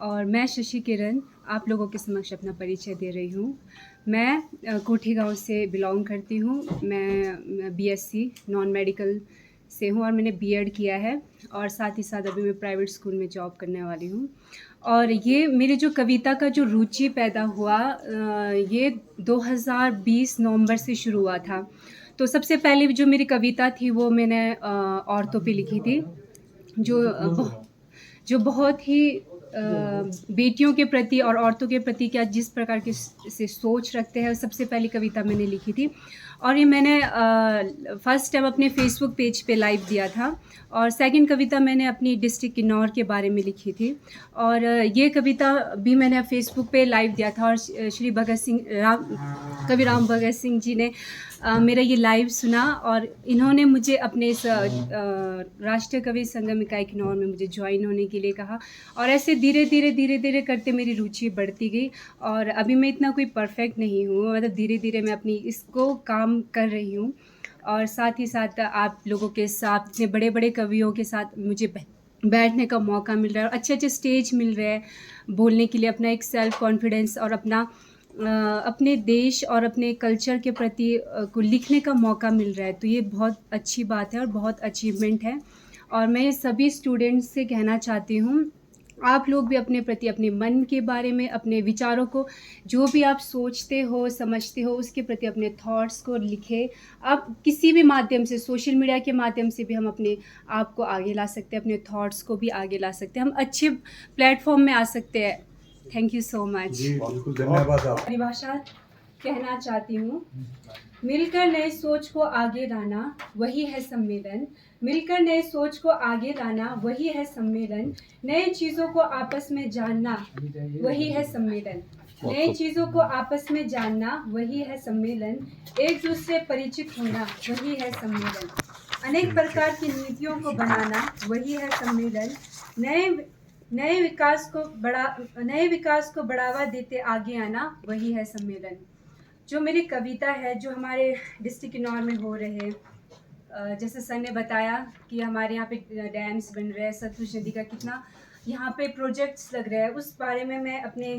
और मैं शशि किरण आप लोगों के समक्ष अपना परिचय दे रही हूँ। मैं कोठी गाँव से बिलॉन्ग करती हूँ। मैं बीएससी नॉन मेडिकल से हूँ और मैंने बीएड किया है और साथ ही साथ अभी मैं प्राइवेट स्कूल में जॉब करने वाली हूँ। और ये मेरी जो कविता का जो रुचि पैदा हुआ ये 2020 नवंबर से शुरू हुआ था। तो सबसे पहले जो मेरी कविता थी वो मैंने औरतों पे लिखी थी, जो जो बहुत ही बेटियों के प्रति और औरतों के प्रति क्या जिस प्रकार की से सोच रखते हैं, सबसे पहली कविता मैंने लिखी थी। और ये मैंने फर्स्ट टाइम अपने फेसबुक पेज पे लाइव दिया था और सेकंड कविता मैंने अपनी डिस्ट्रिक्ट किन्नौर के बारे में लिखी थी। और ये कविता भी मैंने फेसबुक पे लाइव दिया था और श्री भगत सिंह कवि राम भगत सिंह जी ने मेरा ये लाइव सुना और इन्होंने मुझे अपने इस राष्ट्रीय कवि संगम इकाई किन्नौर में मुझे ज्वाइन होने के लिए कहा। और ऐसे धीरे धीरे करते मेरी रुचि बढ़ती गई और अभी मैं इतना कोई परफेक्ट नहीं हूँ, मतलब धीरे धीरे मैं अपनी इसको काम कर रही हूँ। और साथ ही साथ आप लोगों के साथ इतने बड़े बड़े कवियों के साथ मुझे बैठने का मौका मिल रहा है और अच्छे अच्छे स्टेज मिल रहे हैं बोलने के लिए, अपना एक सेल्फ कॉन्फिडेंस और अपने देश और अपने कल्चर के प्रति को लिखने का मौका मिल रहा है। तो ये बहुत अच्छी बात है और बहुत अचीवमेंट है। और मैं सभी स्टूडेंट्स से कहना चाहती हूँ, आप लोग भी अपने प्रति अपने मन के बारे में, अपने विचारों को, जो भी आप सोचते हो समझते हो उसके प्रति अपने थॉट्स को लिखें। आप किसी भी माध्यम से, सोशल मीडिया के माध्यम से भी हम अपने आप को आगे ला सकते हैं, अपने थॉट्स को भी आगे ला सकते हैं, हम अच्छे प्लेटफॉर्म में आ सकते हैं। Thank you so much. जी बिल्कुल, धन्यवाद। आप परिभाषा कहना चाहती हूँ, मिलकर नए सोच को आगे लाना वही है सम्मेलन। मिलकर नए सोच को आगे लाना वही है सम्मेलन। नए चीज़ों को आपस में जानना वही है सम्मेलन। नए चीज़ों को आपस में जानना वही है सम्मेलन। एक दूसरे परिचित होना वही है सम्मेलन। अनेक प्रकार की नीतियों को बनाना वही है सम्मेलन। नए नए नए विकास को बढ़ावा देते आगे आना वही है सम्मेलन। जो मेरी कविता है, जो हमारे डिस्ट्रिक्ट किन्नौर में हो रहे हैं, जैसे सर ने बताया कि हमारे यहाँ पे डैम्स बन रहे हैं, सतलुज नदी का कितना यहाँ पे प्रोजेक्ट्स लग रहे हैं, उस बारे में मैं अपने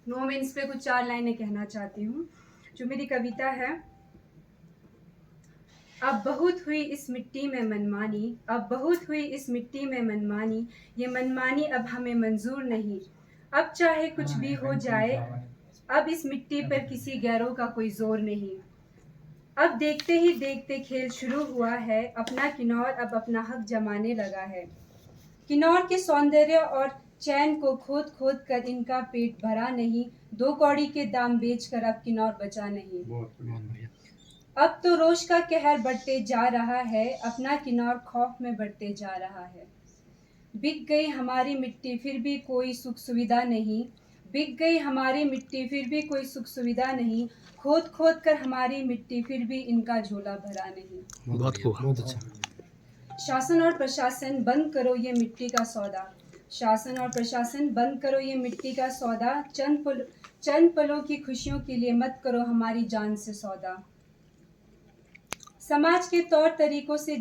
9 मिनट्स पे कुछ 4 लाइनें कहना चाहती हूँ। जो मेरी कविता है, अब बहुत हुई इस मिट्टी में मनमानी, अब बहुत हुई इस मिट्टी में मनमानी, ये मनमानी अब हमें मंजूर नहीं। अब चाहे कुछ भी हो जाए, अब इस मिट्टी पर किसी गैरों का कोई जोर नहीं। अब देखते ही देखते खेल शुरू हुआ है, अपना किन्नौर अब अपना हक जमाने लगा है। किन्नौर के सौंदर्य और चैन को खोद खोद कर इनका पेट भरा नहीं, 2 कौड़ी के दाम बेच कर अब किन्नौर बचा नहीं। बहुत बढ़िया। अब तो रोश का कहर बढ़ते जा रहा है, अपना किन्नौर खौफ में बढ़ते जा रहा है। बिक गई हमारी मिट्टी फिर भी कोई सुख सुविधा नहीं, बिक गई हमारी मिट्टी फिर भी कोई सुख सुविधा नहीं, खोद खोद कर हमारी मिट्टी फिर भी इनका झोला भरा नहीं। बहुत अच्छा। शासन और प्रशासन बंद करो ये मिट्टी का सौदा, शासन और प्रशासन बंद करो ये मिट्टी का सौदा, चंद पलों की खुशियों के लिए मत करो हमारी जान से सौदा। समाज के तौर तरीकों से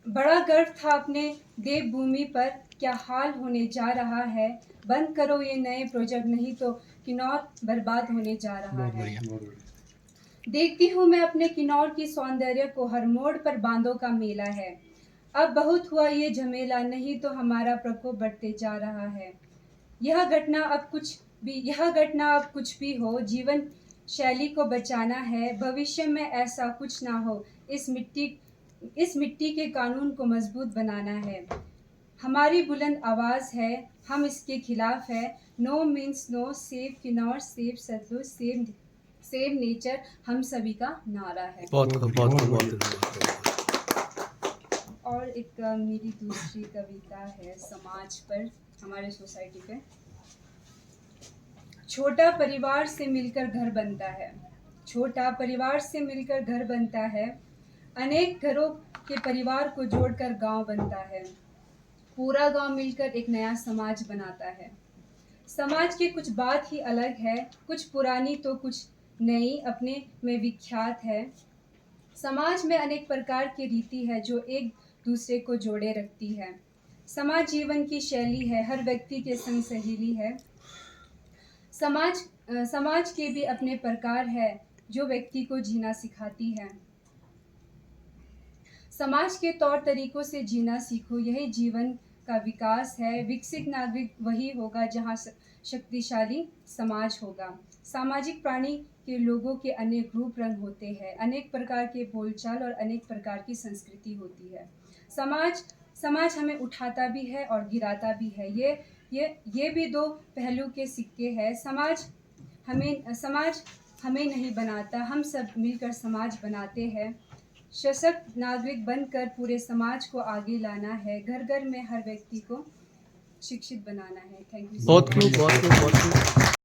बड़ा गर्व था अपने देवभूमि पर, क्या हाल होने जा रहा है। बंद करो ये नए प्रोजेक्ट, नहीं तो किन्नौर बर्बाद होने जा रहा है। देखती हूँ मैं अपने किन्नौर की सौंदर्य को, हर मोड़ पर बांधों का मेला है। अब बहुत हुआ ये झमेला, नहीं तो हमारा प्रकोप बढ़ते जा रहा है। यह घटना अब कुछ भी हो, जीवन शैली को बचाना है, भविष्य में ऐसा कुछ ना हो, इस मिट्टी के कानून को मजबूत बनाना है। हमारी बुलंद आवाज़ है, हम इसके खिलाफ है। No means no, save Kinnaur, save Sutlej, save nature, हम सभी का नारा है। और एक मेरी दूसरी कविता है समाज पर, हमारे सोसाइटी पे। छोटा परिवार से मिलकर घर बनता है, छोटा परिवार से मिलकर घर बनता है, अनेक घरों के परिवार को जोड़कर गांव बनता है, पूरा गांव मिलकर एक नया समाज बनाता है। समाज की कुछ बात ही अलग है, कुछ पुरानी तो कुछ नई अपने में विख्यात है। समाज में अनेक प्रकार की रीति है जो एक दूसरे को जोड़े रखती है। समाज जीवन की शैली है, हर व्यक्ति के संग सहेली है। समाज के भी अपने प्रकार है, जो व्यक्ति को जीना सिखाती है। समाज के तौर तरीकों से जीना सीखो, यही जीवन का विकास है। विकसित नागरिक वही होगा जहाँ शक्तिशाली समाज होगा। सामाजिक प्राणी के लोगों के अनेक रूप रंग होते हैं, अनेक प्रकार के बोलचाल और अनेक प्रकार की संस्कृति होती है। समाज हमें उठाता भी है और गिराता भी है। ये भी दो पहलू के सिक्के हैं। समाज हमें नहीं बनाता, हम सब मिलकर समाज बनाते हैं। सशक्त नागरिक बनकर पूरे समाज को आगे लाना है। घर घर में हर व्यक्ति को शिक्षित बनाना है। Thank you. बहुत खूब, बहुत खूब, बहुत खूब।